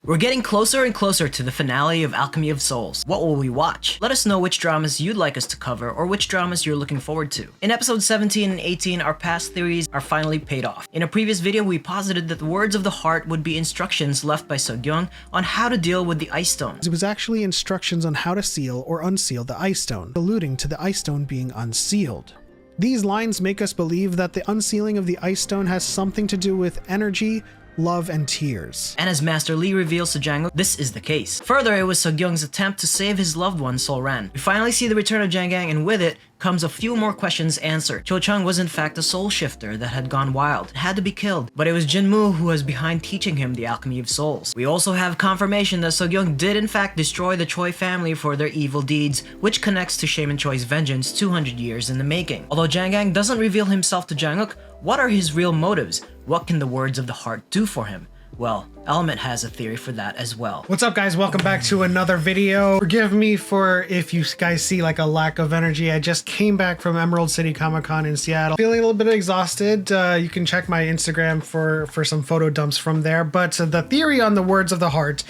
We're getting closer and closer to the finale of Alchemy of Souls. What will we watch? Let us know which dramas you'd like us to cover or which dramas you're looking forward to. In episodes 17 and 18, our past theories are finally paid off. In a previous video, we posited that the words of the heart would be instructions left by Seogyeong on how to deal with the ice stone. It was actually instructions on how to seal or unseal the ice stone, alluding to the ice stone being unsealed. These lines make us believe that the unsealing of the ice stone has something to do with energy, love, and tears. And as Master Lee reveals to Janguk, this is the case. Further, it was Seogyeong's attempt to save his loved one, Solran. We finally see the return of Jangang, and with it comes a few more questions answered. Cho-chang was in fact a soul shifter that had gone wild. It had to be killed, but it was Jinmu who was behind teaching him the Alchemy of Souls. We also have confirmation that Seogyeong did in fact destroy the Choi family for their evil deeds, which connects to Shaman Choi's vengeance 200 years in the making. Although Jangang doesn't reveal himself to Janguk, what are his real motives? What can the words of the heart do for him? Well, Element has a theory for that as well. What's up, guys? Welcome back to another video. Forgive me for if you guys see like a lack of energy. I just came back from Emerald City Comic-Con in Seattle. Feeling a little bit exhausted. You can check my Instagram for some photo dumps from there. But the theory on the words of the heart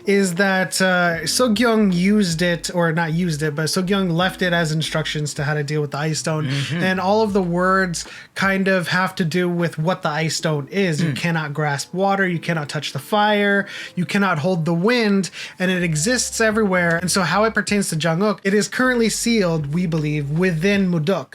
is that Seogyeong used it, or not used it, but Seogyeong left it as instructions to how to deal with the ice stone. And all of the words kind of have to do with what the ice stone is. You cannot grasp water, you cannot touch the fire, you cannot hold the wind, and it exists everywhere. And so how it pertains to Janguk, it is currently sealed, we believe, within Mudeok.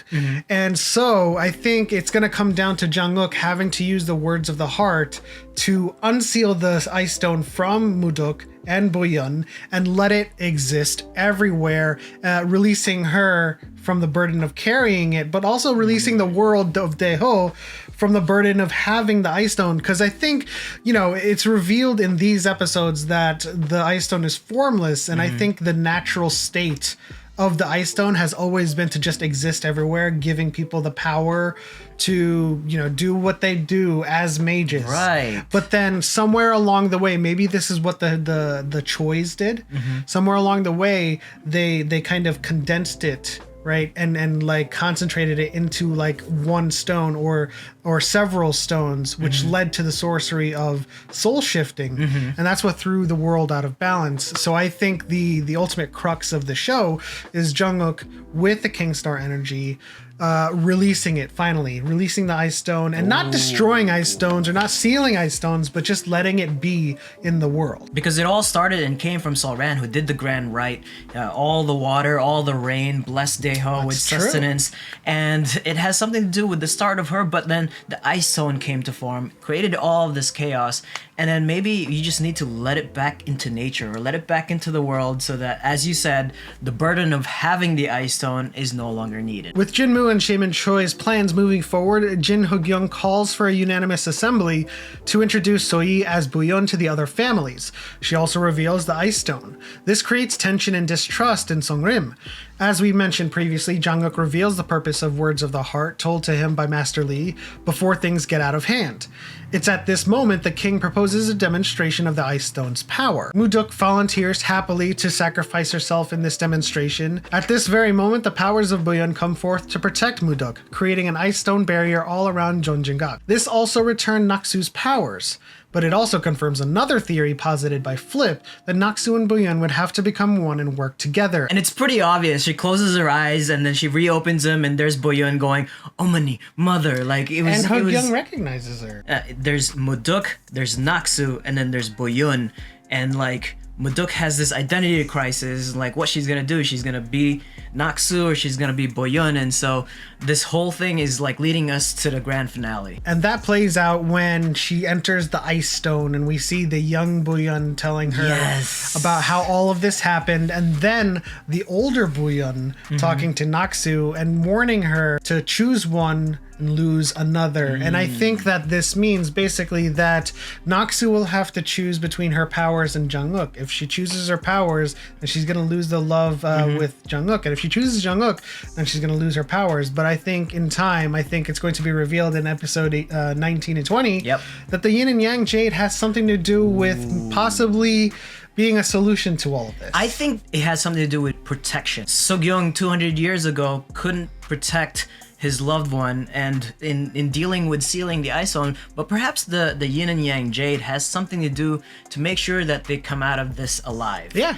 And so I think it's going to come down to Janguk having to use the words of the heart to unseal the ice stone from Mudeok and Buyeon and let it exist everywhere, releasing her from the burden of carrying it, but also releasing the world of Daeho from the burden of having the ice stone. Because I think, you know, it's revealed in these episodes that the ice stone is formless, and I think the natural state of the ice stone has always been to just exist everywhere, giving people the power to, you know, do what they do as mages. Right. But then somewhere along the way, maybe this is what the Chois did. Somewhere along the way, they kind of condensed it, right, and like concentrated it into like one stone or several stones, which led to the sorcery of soul shifting, and that's what threw the world out of balance. So I think the ultimate crux of the show is Jungkook with the King Star energy, releasing it, finally releasing the ice stone, and not destroying ice stones or not sealing ice stones, but just letting it be in the world. Because it all started and came from Solran, who did the grand rite. All the water, all the rain, blessed Daeho with sustenance, and it has something to do with the start of her. But then the ice stone came to form, created all of this chaos, and then maybe you just need to let it back into nature or let it back into the world, so that, as you said, the burden of having the ice stone is no longer needed. With Jinmu and Shaman Choi's plans moving forward, Jin Hook-young calls for a unanimous assembly to introduce Soyi as Buyeon to the other families. She also reveals the ice stone. This creates tension and distrust in Songrim. As we mentioned previously, Janguk reveals the purpose of words of the heart told to him by Master Lee before things get out of hand. It's at this moment the king proposes a demonstration of the ice stone's power. Mudeok volunteers happily to sacrifice herself in this demonstration. At this very moment, the powers of Buyeon come forth to protect Mudeok, creating an ice stone barrier all around Jeonjinggak. This also returned Naksu's powers, but it also confirms another theory posited by Flip that Naksu and Buyeon would have to become one and work together. And it's pretty obvious. She closes her eyes and then she reopens them, and there's Buyeon going, "Omani, mother." Like it was. And Hook-young recognizes her. There's Mudeok, there's Naksu, and then there's Buyeon, and like Mudeok has this identity crisis, like what she's gonna do. She's gonna be Naksu or she's gonna be Buyeon, and so this whole thing is like leading us to the grand finale. And that plays out when she enters the ice stone and we see the young Buyeon telling her about how all of this happened, and then the older Buyeon talking to Naksu and warning her to choose one and lose another. And I think that this means basically that Naksu will have to choose between her powers and Janguk. If she chooses her powers, then she's going to lose the love with Janguk. And if she chooses Janguk, then she's going to lose her powers. But I think in time, I think it's going to be revealed in episode 19 and 20 that the yin and yang jade has something to do with possibly being a solution to all of this. I think it has something to do with protection. Seogyeong 200 years ago couldn't protect his loved one, and in dealing with sealing the ice zone. But perhaps the yin and yang jade has something to do to make sure that they come out of this alive. Yeah.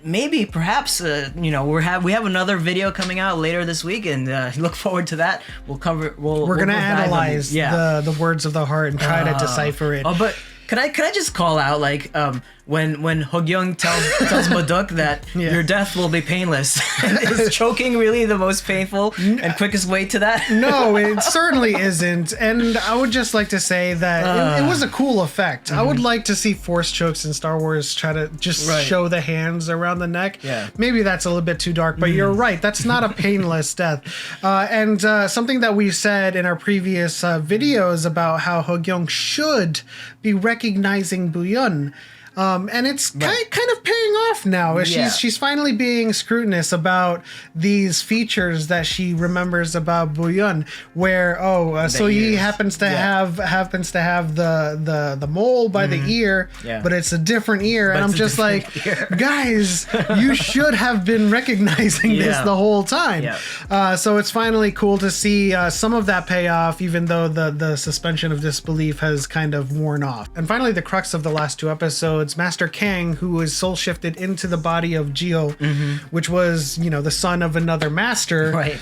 Maybe, perhaps, we have another video coming out later this week, and look forward to that. We're gonna analyze the words of the heart and try to decipher it. Oh, but can I just call out, like, when Hogyung tells Mudeok that your death will be painless? Is choking really the most painful and quickest way to that? No, it certainly isn't. And I would just like to say that it was a cool effect. I would like to see force chokes in Star Wars try to just show the hands around the neck. Yeah. Maybe that's a little bit too dark, but you're right. That's not a painless death. And something that we said in our previous videos about how Hogyung should be recognizing Buyeon. And it's kind of paying off now. She's finally being scrutinous about these features that she remembers about Buyeon, where Soyi happens to have the mole by the ear, but it's a different ear, and I'm just like, guys, you should have been recognizing this the whole time. So it's finally cool to see some of that pay off, even though the suspension of disbelief has kind of worn off. And finally, the crux of the last two episodes. Master Kang, who was soul shifted into the body of Geo, which was, the son of another master,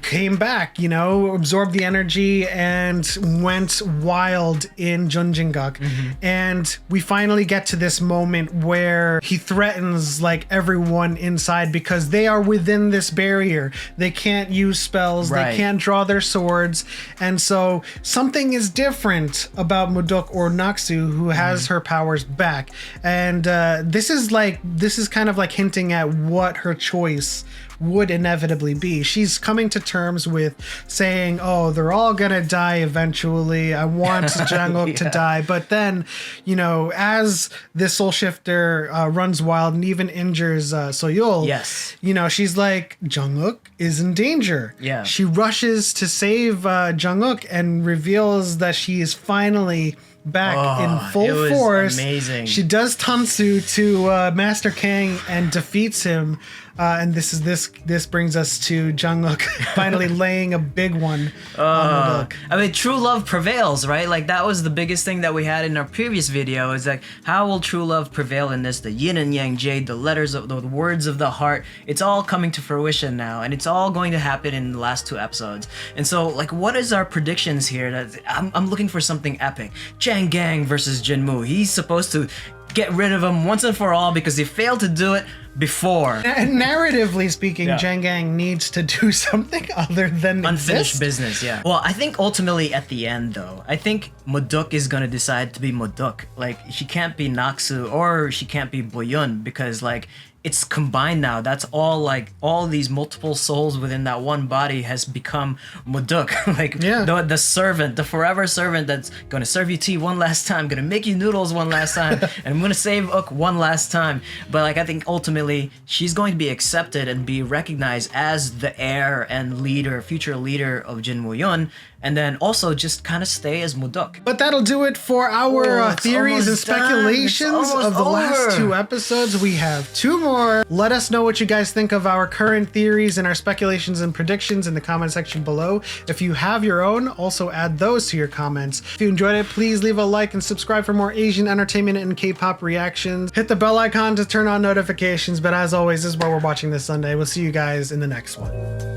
came back, absorbed the energy and went wild in Junjingak. And we finally get to this moment where he threatens like everyone inside because they are within this barrier. They can't use spells, they can't draw their swords. And so something is different about Mudeok or Naksu, who has her powers back. And this is kind of like hinting at what her choice would inevitably be. She's coming to terms with saying, they're all gonna die eventually. I want Jang-uk to die. But then, as this soul shifter runs wild and even injures Soyul, she's like, Jang-uk is in danger. She rushes to save Jang-uk and reveals that she is finally back in full force. Amazing. She does Tansu to Master Kang and defeats him. And this brings us to Jang-uk finally laying a big one on Mudeok. I mean, true love prevails, right? Like, that was the biggest thing that we had in our previous video. Is like, how will true love prevail in this? The yin and yang jade, the letters of the words of the heart. It's all coming to fruition now, and it's all going to happen in the last two episodes. And so, like, what is our predictions here? I'm looking for something epic. Jang Gang versus Jinmu. He's supposed to get rid of him once and for all because he failed to do it before. And narratively speaking, Jang Gang needs to do something other than unfinished business. Well, I think ultimately at the end, though, I think Mudeok is gonna decide to be Mudeok. Like, she can't be Naksu or she can't be Buyeon because, like, it's combined now. That's all, like, all these multiple souls within that one body has become Mudeok. Like, the servant, the forever servant that's gonna serve you tea one last time, gonna make you noodles one last time, and I'm gonna save Uk one last time. But, like, I think ultimately she's going to be accepted and be recognized as the heir and leader, future leader of Jinmu-yeon, and then also just kind of stay as Mudeok. But that'll do it for our theories and speculations of the last two episodes. We have two more. Let us know what you guys think of our current theories and our speculations and predictions in the comment section below. If you have your own, also add those to your comments. If you enjoyed it, please leave a like and subscribe for more Asian entertainment and K-pop reactions. Hit the bell icon to turn on notifications, but as always, this is what we're watching this Sunday. We'll see you guys in the next one.